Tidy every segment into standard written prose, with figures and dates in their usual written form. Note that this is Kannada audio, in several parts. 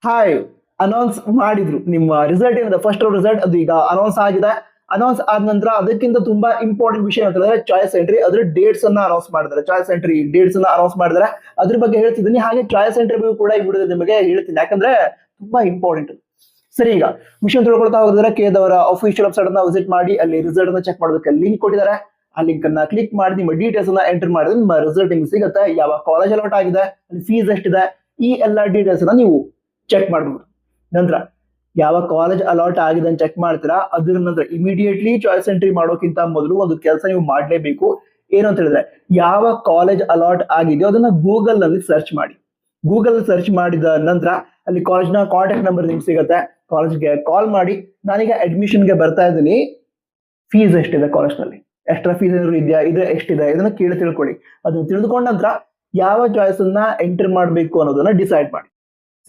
ಹಾಯ್. ಅನೌನ್ಸ್ ಮಾಡಿದ್ರು ನಿಮ್ಮ ರಿಸಲ್ಟ್ ಏನಿದೆ ಫಸ್ಟ್ ರೌಂಡ್ ರಿಸಲ್ಟ್ ಅದು ಈಗ ಅನೌನ್ಸ್ ಆಗಿದೆ. ಅನೌನ್ಸ್ ಆದ ನಂತರ ಅದಕ್ಕಿಂತ ತುಂಬಾ ಇಂಪಾರ್ಟೆಂಟ್ ವಿಷಯ ಅಂತ ಹೇಳಿದ್ರೆ ಚಾಯ್ಸ್ ಎಂಟ್ರಿ ಅದ್ರ ಡೇಟ್ಸ್ ಅನ್ನ ಅನೌನ್ಸ್ ಮಾಡಿದ್ದಾರೆ. ಚಾಯ್ಸ್ ಎಂಟ್ರಿ ಡೇಟ್ಸ್ ಅನ್ನ ಅನೌನ್ಸ್ ಮಾಡಿದ್ದಾರೆ. ಅದ್ರ ಬಗ್ಗೆ ಹೇಳ್ತಿದ್ದೀನಿ. ಹಾಗೆ ಚಾಯ್ಸ್ ಎಂಟ್ರಿ ಬಗ್ಗೆ ಕೂಡ ಈ ವಿಡಿಯೋದಲ್ಲಿ ನಿಮಗೆ ಹೇಳ್ತೀನಿ, ಯಾಕಂದ್ರೆ ತುಂಬಾ ಇಂಪಾರ್ಟೆಂಟ್. ಸರಿ, ಈಗ ವಿಷಯ ತಿಳ್ಕೊಳ್ತಾ ಹೋಗಿದ್ರೆ ಕೇದವರ ಅಫಿಷಿಯಲ್ ವೆಬ್ಸೈಟ್ ಅನ್ನ ವಿಸಿಟ್ ಮಾಡಿ ಅಲ್ಲಿ ರಿಸಲ್ಟ್ ಅನ್ನ ಚೆಕ್ ಮಾಡೋದಕ್ಕೆ ಲಿಂಕ್ ಕೊಟ್ಟಿದ್ದಾರೆ. ಆ ಲಿಂಕ್ ಅನ್ನ ಕ್ಲಿಕ್ ಮಾಡಿ ನಿಮ್ಮ ಡೀಟೇಲ್ಸ್ ಅನ್ನ ಎಂಟರ್ ಮಾಡಿದ್ರೆ ನಿಮ್ಮ ರಿಸಲ್ಟ್ ನಿಮ್ಗೆ ಸಿಗುತ್ತೆ. ಯಾವ ಕಾಲೇಜ್ ಅಲಾಟ್ ಆಗಿದೆ, ಫೀಸ್ ಎಷ್ಟಿದೆ, ಈ ಎಲ್ಲಾ ಡೀಟೇಲ್ಸ್ ಅನ್ನ ನೀವು ಚೆಕ್ ಮಾಡಬಹುದು. ನಂತರ ಯಾವ ಕಾಲೇಜ್ ಅಲಾಟ್ ಆಗಿದೆ ಅಂತ ಚೆಕ್ ಮಾಡ್ತೀರಾ, ಅದ್ರ ನಂತರ ಇಮಿಡಿಯೇಟ್ಲಿ ಚಾಯ್ಸ್ ಎಂಟ್ರಿ ಮಾಡೋಕ್ಕಿಂತ ಮೊದಲು ಒಂದು ಕೆಲಸ ನೀವು ಮಾಡಲೇಬೇಕು. ಏನು ಅಂತ ಹೇಳಿದ್ರೆ, ಯಾವ ಕಾಲೇಜ್ ಅಲಾಟ್ ಆಗಿದೆಯೋ ಅದನ್ನ ಗೂಗಲ್ ನಲ್ಲಿ ಸರ್ಚ್ ಮಾಡಿ. ಗೂಗಲ್ ಸರ್ಚ್ ಮಾಡಿದ ನಂತರ ಅಲ್ಲಿ ಕಾಲೇಜ್ನ ಕಾಂಟ್ಯಾಕ್ಟ್ ನಂಬರ್ ನಿಮ್ಗೆ ಸಿಗುತ್ತೆ. ಕಾಲೇಜ್ಗೆ ಕಾಲ್ ಮಾಡಿ, ನಾನೀಗ ಅಡ್ಮಿಷನ್ಗೆ ಬರ್ತಾ ಇದ್ದೀನಿ, ಫೀಸ್ ಎಷ್ಟಿದೆ ಕಾಲೇಜ್ನಲ್ಲಿ, ಎಕ್ಸ್ಟ್ರಾ ಫೀಸ್ ಏನಾದ್ರು ಇದೆಯಾ, ಇದು ಎಷ್ಟಿದೆ, ಇದನ್ನ ಕೇಳಿ ತಿಳ್ಕೊಳ್ಳಿ. ಅದನ್ನ ತಿಳಿದುಕೊಂಡ ನಂತರ ಯಾವ ಚಾಯ್ಸ್ ಅನ್ನ ಎಂಟರ್ ಮಾಡಬೇಕು ಅನ್ನೋದನ್ನ ಡಿಸೈಡ್ ಮಾಡಿ.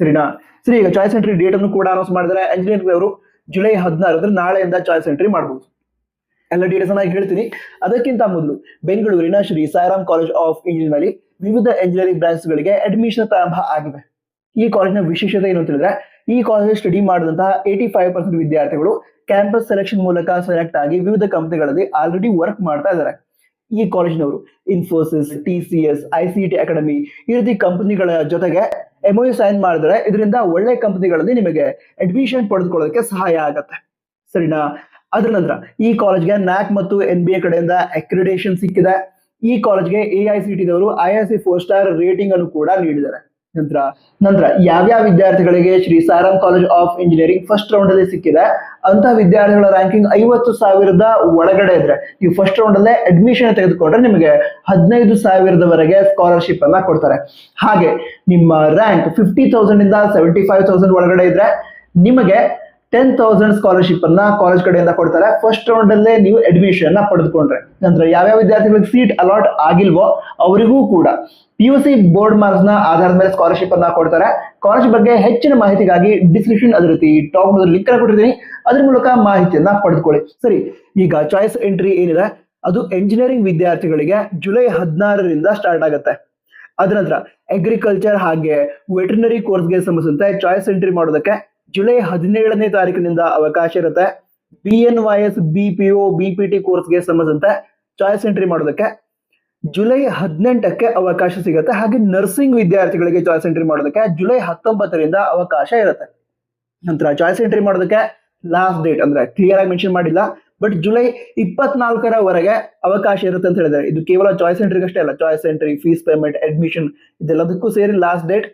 ಸರಿನಾ? ಸರಿ, ಈಗ ಚಾಯ್ಸ್ ಎಂಟ್ರಿ ಡೇಟ್ ಅನ್ನು ಕೂಡ ಅನೌನ್ಸ್ ಮಾಡಿದರೆ ಇಂಜಿನಿಯರಿಂಗ್ ಅವರು ಜುಲೈ 16 ನಾಳೆಯಿಂದ ಚಾಯ್ಸ್ ಎಂಟ್ರಿ ಮಾಡಬಹುದು. ಎಲ್ಲ ಡೀಟೇಲ್ಸ್ ಅನ್ನ ಹೇಳ್ತೀನಿ. ಅದಕ್ಕಿಂತ ಮೊದಲು ಬೆಂಗಳೂರಿನ Shri Sairam college of engineering ನಲ್ಲಿ ವಿವಿಧ ಇಂಜಿನಿಯರಿಂಗ್ ಬ್ರಾಂಚ್ ಗಳಿಗೆ ಅಡ್ಮಿಷನ್ ಪ್ರಾರಂಭ ಆಗಿವೆ. ಈ ಕಾಲೇಜಿನ ವಿಶೇಷತೆ ಏನು ಅಂತ ಹೇಳಿದ್ರೆ, ಈ ಕಾಲೇಜ್ ಸ್ಟಡಿ ಮಾಡಿದಂತಹ 85% ವಿದ್ಯಾರ್ಥಿಗಳು ಕ್ಯಾಂಪಸ್ ಸೆಲೆಕ್ಷನ್ ಮೂಲಕ ಸೆಲೆಕ್ಟ್ ಆಗಿ ವಿವಿಧ ಕಂಪನಿಗಳಲ್ಲಿ ಆಲ್ರೆಡಿ ವರ್ಕ್ ಮಾಡ್ತಾ ಇದ್ದಾರೆ. ಈ ಕಾಲೇಜಿನವರು ಇನ್ಫೋಸಿಸ್, TCS, ICT ಅಕಾಡೆಮಿ ಈ ರೀತಿ ಕಂಪನಿಗಳ ಜೊತೆಗೆ MOU ಸೈನ್ ಮಾಡಿದ್ರೆ ಇದರಿಂದ ಒಳ್ಳೆ ಕಂಪನಿಗಳಲ್ಲಿ ನಿಮಗೆ ಅಡ್ಮಿಷನ್ ಪಡೆದುಕೊಳ್ಳೋದಕ್ಕೆ ಸಹಾಯ ಆಗತ್ತೆ. ಸರಿನಾ? ಅದ್ರ ನಂತರ ಈ ಕಾಲೇಜ್ಗೆ NAC ಮತ್ತು NBA ಕಡೆಯಿಂದ ಅಕ್ರಿಡೇಷನ್ ಸಿಕ್ಕಿದೆ. ಈ ಕಾಲೇಜ್ಗೆ AICT ದವರು IIC 4 ಸ್ಟಾರ್ ರೇಟಿಂಗ್ ಅನ್ನು ಕೂಡ ನೀಡಿದ್ದಾರೆ. ನಂತರ ಯಾವ್ಯಾವ ವಿದ್ಯಾರ್ಥಿಗಳಿಗೆ Shri Sairam college of engineering first round ಅಲ್ಲಿ ಸಿಕ್ಕಿದೆ ಅಂತ ವಿದ್ಯಾರ್ಥಿಗಳ ರ್ಯಾಂಕಿಂಗ್ 50,000 ಒಳಗಡೆ ಇದ್ರೆ ನೀವು ಫಸ್ಟ್ ರೌಂಡ್ ಅಲ್ಲೇ ಅಡ್ಮಿಷನ್ ತೆಗೆದುಕೊಂಡ್ರೆ ನಿಮಗೆ 15,000ವರೆಗೆ ಸ್ಕಾಲರ್ಶಿಪ್ ಅನ್ನ ಕೊಡ್ತಾರೆ. ಹಾಗೆ ನಿಮ್ಮ ರ್ಯಾಂಕ್ 50,000 ಇಂದ 75,000 ಒಳಗಡೆ ಇದ್ರೆ ನಿಮಗೆ 10,000 ಸ್ಕಾಲರ್ಶಿಪ್ ಅನ್ನ ಕಾಲೇಜ್ ಕಡೆಯಿಂದ ಕೊಡ್ತಾರೆ ಫಸ್ಟ್ ರೌಂಡ್ ಅಲ್ಲೇ ನೀವು ಅಡ್ಮಿಷನ್ ಡಿಸ್ಟ್ರಿಬ್ಯೂಷನ್ ನಂತರ ಯಾವ್ಯಾವ ವಿದ್ಯಾರ್ಥಿಗಳಿಗೆ ಸೀಟ್ ಅಲಾಟ್ ಆಗಿಲ್ವೋ ಅವರಿಗೂ ಕೂಡ PUC ಬೋರ್ಡ್ ಮಾರ್ಕ್ಸ್ ನ ಆಧಾರದ ಮೇಲೆ ಸ್ಕಾಲರ್ಶಿಪ್ ಅನ್ನ ಕೊಡ್ತಾರೆ. ಕಾಲೇಜ್ ಬಗ್ಗೆ ಹೆಚ್ಚಿನ ಮಾಹಿತಿಗಾಗಿ ಡಿಸ್ಕ್ರಿಪ್ಷನ್ ಅದೇ ರೀತಿ ಟಾಪ್ ಲಿಂಕ್ ಅನ್ನು ಕೊಟ್ಟಿದ್ದೀನಿ, ಅದ್ರ ಮೂಲಕ ಮಾಹಿತಿಯನ್ನ ಪಡೆದುಕೊಳ್ಳಿ. ಸರಿ, ಈಗ ಚಾಯ್ಸ್ ಎಂಟ್ರಿ ಏನಿದೆ ಅದು ಎಂಜಿನಿಯರಿಂಗ್ ವಿದ್ಯಾರ್ಥಿಗಳಿಗೆ ಜುಲೈ 16 ಸ್ಟಾರ್ಟ್ ಆಗುತ್ತೆ. ಅದ್ರ ನಂತರ ಅಗ್ರಿಕಲ್ಚರ್ ಹಾಗೆ ವೆಟರ್ನರಿ ಕೋರ್ಸ್ಗೆ ಸಂಬಂಧಿಸಿದಂತೆ ಚಾಯ್ಸ್ ಎಂಟ್ರಿ ಮಾಡೋದಕ್ಕೆ ಜುಲೈ 17ನೇ ತಾರೀಕಿನಿಂದ ಅವಕಾಶ ಇರುತ್ತೆ. BNYS, BPO, BPT ಕೋರ್ಸ್ಗೆ ಸಂಬಂಧಿಸಿದಂತೆ ಚಾಯ್ಸ್ ಎಂಟ್ರಿ ಮಾಡೋದಕ್ಕೆ ಜುಲೈ 18ಕ್ಕೆ ಅವಕಾಶ ಸಿಗುತ್ತೆ. ಹಾಗೆ ನರ್ಸಿಂಗ್ ವಿದ್ಯಾರ್ಥಿಗಳಿಗೆ ಚಾಯ್ಸ್ ಎಂಟ್ರಿ ಮಾಡೋದಕ್ಕೆ ಜುಲೈ 19ರಿಂದ ಅವಕಾಶ ಇರುತ್ತೆ. ನಂತರ ಚಾಯ್ಸ್ ಎಂಟ್ರಿ ಮಾಡೋದಕ್ಕೆ ಲಾಸ್ಟ್ ಡೇಟ್ ಅಂದ್ರೆ ಕ್ಲಿಯರ್ ಆಗಿ ಮೆನ್ಷನ್ ಮಾಡಿಲ್ಲ, ಬಟ್ ಜುಲೈ 24ರವರೆಗೆ ಅವಕಾಶ ಇರುತ್ತೆ ಅಂತ ಹೇಳಿದ್ದಾರೆ. ಇದು ಕೇವಲ ಚಾಯ್ಸ್ ಎಂಟ್ರಿಗೆ ಅಷ್ಟೇ ಅಲ್ಲ, choice entry, fees payment, admission ಇದೆಲ್ಲದಕ್ಕೂ ಸೇರಿ ಲಾಸ್ಟ್ ಡೇಟ್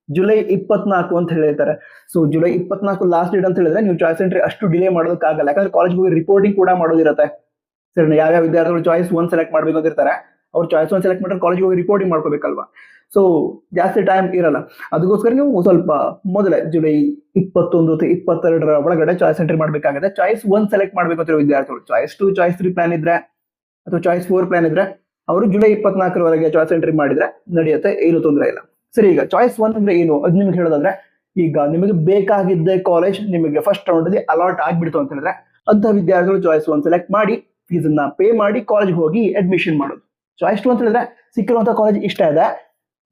ಜುಲೈ 24 ಅಂತ ಹೇಳಿರ್ತಾರೆ. ಸೊ ಜುಲೈ 24 ಲಾಸ್ಟ್ ಡೇಟ್ ಅಂತ ಹೇಳಿದ್ರೆ ನೀವು ಚಾಯ್ಸ್ ಎಂಟ್ರಿ ಅಷ್ಟು ಡಿಲೇ ಮಾಡೋದಕ್ಕಾಗಲ್ಲ, ಯಾಕಂದ್ರೆ ಕಾಲೇಜ್ಗೆ ಹೋಗಿ ರಿಪೋರ್ಟಿಂಗ್ ಕೂಡ ಮಾಡೋದಿರುತ್ತೆ. ಸರಿ, ಯಾವ್ಯಾವ ವಿದ್ಯಾರ್ಥಿಗಳು ಚಾಯ್ಸ್ 1 ಸೆಲೆಕ್ಟ್ ಮಾಡ್ಬೇಕು ಅಂತ ಇರ್ತಾರೆ, ಅವ್ರು ಚಾಯ್ಸ್ 1 ಸೆಲೆಕ್ಟ್ ಮಾಡಿದ್ರೆ ಕಾಲೇಜ್ಗೆ ಹೋಗಿ ರಿಪೋರ್ಟಿಂಗ್ ಮಾಡ್ಕೋಬೇಕಲ್ವಾ. ಸೊ ಜಾಸ್ತಿ ಟೈಮ್ ಇರಲ್ಲ, ಅದಕ್ಕೋಸ್ಕರ ನೀವು ಸ್ವಲ್ಪ ಮೊದಲೇ ಜುಲೈ 21 22 ಒಳಗಡೆ ಚಾಯ್ಸ್ ಎಂಟ್ರಿ ಮಾಡಬೇಕಾಗುತ್ತೆ. ಚಾಯ್ಸ್ 1 ಸೆಲೆಕ್ಟ್ ಮಾಡ್ಬೇಕು ಅಂತ ವಿದ್ಯಾರ್ಥಿಗಳು ಚಾಯ್ಸ್ 2, ಚಾಯ್ಸ್ 3 ಪ್ಲಾನ್ ಇದ್ರೆ ಅಥವಾ ಚಾಯ್ಸ್ 4 ಪ್ಲಾನ್ ಇದ್ರೆ ಅವರು ಜುಲೈ 24ರವರೆಗೆ ಚಾಯ್ಸ್ ಎಂಟ್ರಿ ಮಾಡಿದ್ರೆ ನಡೆಯುತ್ತೆ, ಏನು ತೊಂದರೆ ಇಲ್ಲ. ಸರಿ, ಈಗ ಚಾಯ್ಸ್ 1 ಅಂದ್ರೆ ಏನು ಅದು ನಿಮ್ಗೆ ಹೇಳೋದಾದ್ರೆ, ಈಗ ನಿಮಗೆ ಬೇಕಾಗಿದ್ದ ಕಾಲೇಜ್ ನಿಮಗೆ ಫಸ್ಟ್ ರೌಂಡ್ ಅಲ್ಲಿ ಅಲಾಟ್ ಆಗ್ಬಿಡ್ತು ಅಂತ ಹೇಳಿದ್ರೆ ಅಂತ ವಿದ್ಯಾರ್ಥಿಗಳು ಚಾಯ್ಸ್ 1 ಸೆಲೆಕ್ಟ್ ಮಾಡಿ ಫೀಸ್ ಅನ್ನ ಪೇ ಮಾಡಿ ಕಾಲೇಜ್ಗೆ ಹೋಗಿ ಅಡ್ಮಿಷನ್ ಮಾಡೋದು. ಚಾಯ್ಸ್ 2 ಅಂತ ಹೇಳಿದ್ರೆ ಸಿಕ್ಕಿರುವಂತಹ ಕಾಲೇಜ್ ಇಷ್ಟ ಇದೆ,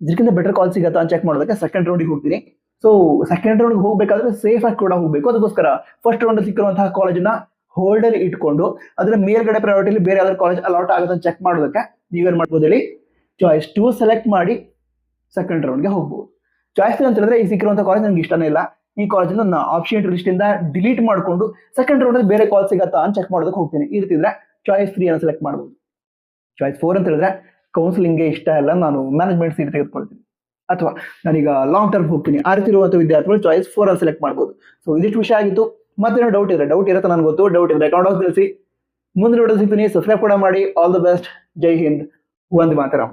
ಇದಕ್ಕಿಂತ ಬೆಟರ್ ಕಾಲೇಜ್ ಸಿಗತ್ತಾ ಅಂತ ಚೆಕ್ ಮಾಡೋದಕ್ಕೆ ಸೆಕೆಂಡ್ ರೌಂಡ್ಗೆ ಹೋಗ್ತೀನಿ. ಸೊ ಸೆಕೆಂಡ್ ರೌಂಡ್ಗೆ ಹೋಗ್ಬೇಕಾದ್ರೆ ಸೇಫ್ ಆಗಿ ಕೂಡ ಹೋಗ್ಬೇಕು. ಅದಕ್ಕೋಸ್ಕರ ಫಸ್ಟ್ ರೌಂಡ್ ಸಿಕ್ಕಿರುವಂತಹ ಕಾಲೇಜ್ನ ಹೋಲ್ಡ್ ಅಲ್ಲಿ ಇಟ್ಕೊಂಡು ಅದರ ಮೇಲ್ಗಡೆ ಪ್ರಯಾರಿಟಿಲಿ ಬೇರೆ ಯಾವ್ದಾದ್ರು ಕಾಲೇಜ್ ಅಲಾಟ್ ಆಗುತ್ತೆ ಅಂತ ಚೆಕ್ ಮಾಡೋದಕ್ಕೆ ನೀವೇನ್ ಮಾಡ್ಬೋದು ಹೇಳಿ, ಚಾಯ್ಸ್ 2 ಸೆಲೆಕ್ಟ್ ಮಾಡಿ ಸೆಕೆಂಡ್ ರೌಂಡ್ಗೆ ಹೋಗ್ಬೋದು. ಚಾಯ್ಸ್ 3 ಅಂತ ಹೇಳಿದ್ರೆ ಈ ಸಿಕ್ಕಿರುವಂತಹ ಕಾಲೇಜ್ ನನಗೆ ಇಷ್ಟನೇ ಇಲ್ಲ, ಈ ಕಾಲೇಜ್ ನನ್ನ ಆಪ್ಷನ್ ಲಿಸ್ಟ್ ಇಂದ ಡಿಲೀಟ್ ಮಾಡ್ಕೊಂಡು ಸೆಕೆಂಡ್ ರೌಂಡ್ ಬೇರೆ ಕಾಲೇಜ್ ಸಿಗತ್ತಾ ಅಂತ ಚೆಕ್ ಮಾಡೋದಕ್ಕೆ ಹೋಗ್ತೀನಿ. ಈ ರೀತಿ ಇದ್ರೆ ಚಾಯ್ಸ್ 3 ಅನ್ನು ಸೆಲೆಕ್ಟ್ ಮಾಡ್ಬೋದು. ಚಾಯ್ಸ್ 4 ಅಂತ ಹೇಳಿದ್ರೆ ಕೌನ್ಸಿಲಿಂಗ್ಗೆ ಇಷ್ಟ ಇಲ್ಲ, ನಾನು ಮ್ಯಾನೇಜ್ಮೆಂಟ್ ಸೀಟ್ ತೆಗೆದುಕೊಳ್ತೀನಿ ಅಥವಾ ನಾನೀಗ ಲಾಂಗ್ ಟರ್ಮ್ ಹೋಗ್ತೀನಿ, ಆ ರೀತಿ ಇರುವಂತಹ ವಿದ್ಯಾರ್ಥಿಗಳು ಚಾಯ್ಸ್ 4 ಅನ್ನು ಸೆಲೆಕ್ಟ್ ಮಾಡ್ಬೋದು. ಸೊ ಇದಿಷ್ಟು ವಿಷಯ ಆಗಿತ್ತು. ಮತ್ತೇನೋ ಡೌಟ್ ಇರುತ್ತೆ ನನಗೆ ಗೊತ್ತು, ಡೌಟ್ ಇದ್ರೆ ಕಮೆಂಟ್ ಬಾಕ್ಸ್ ತಿಳಿಸಿ. ಮುಂದಿನ ವಿಡಿಯೋ ಸಿಗ್ತೀನಿ, ಸಬ್ಸ್ಕ್ರೈಬ್ ಕೂಡ ಮಾಡಿ. All the best. ಜೈ ಹಿಂದ್, ವಂದೇ ಮಾತರಂ.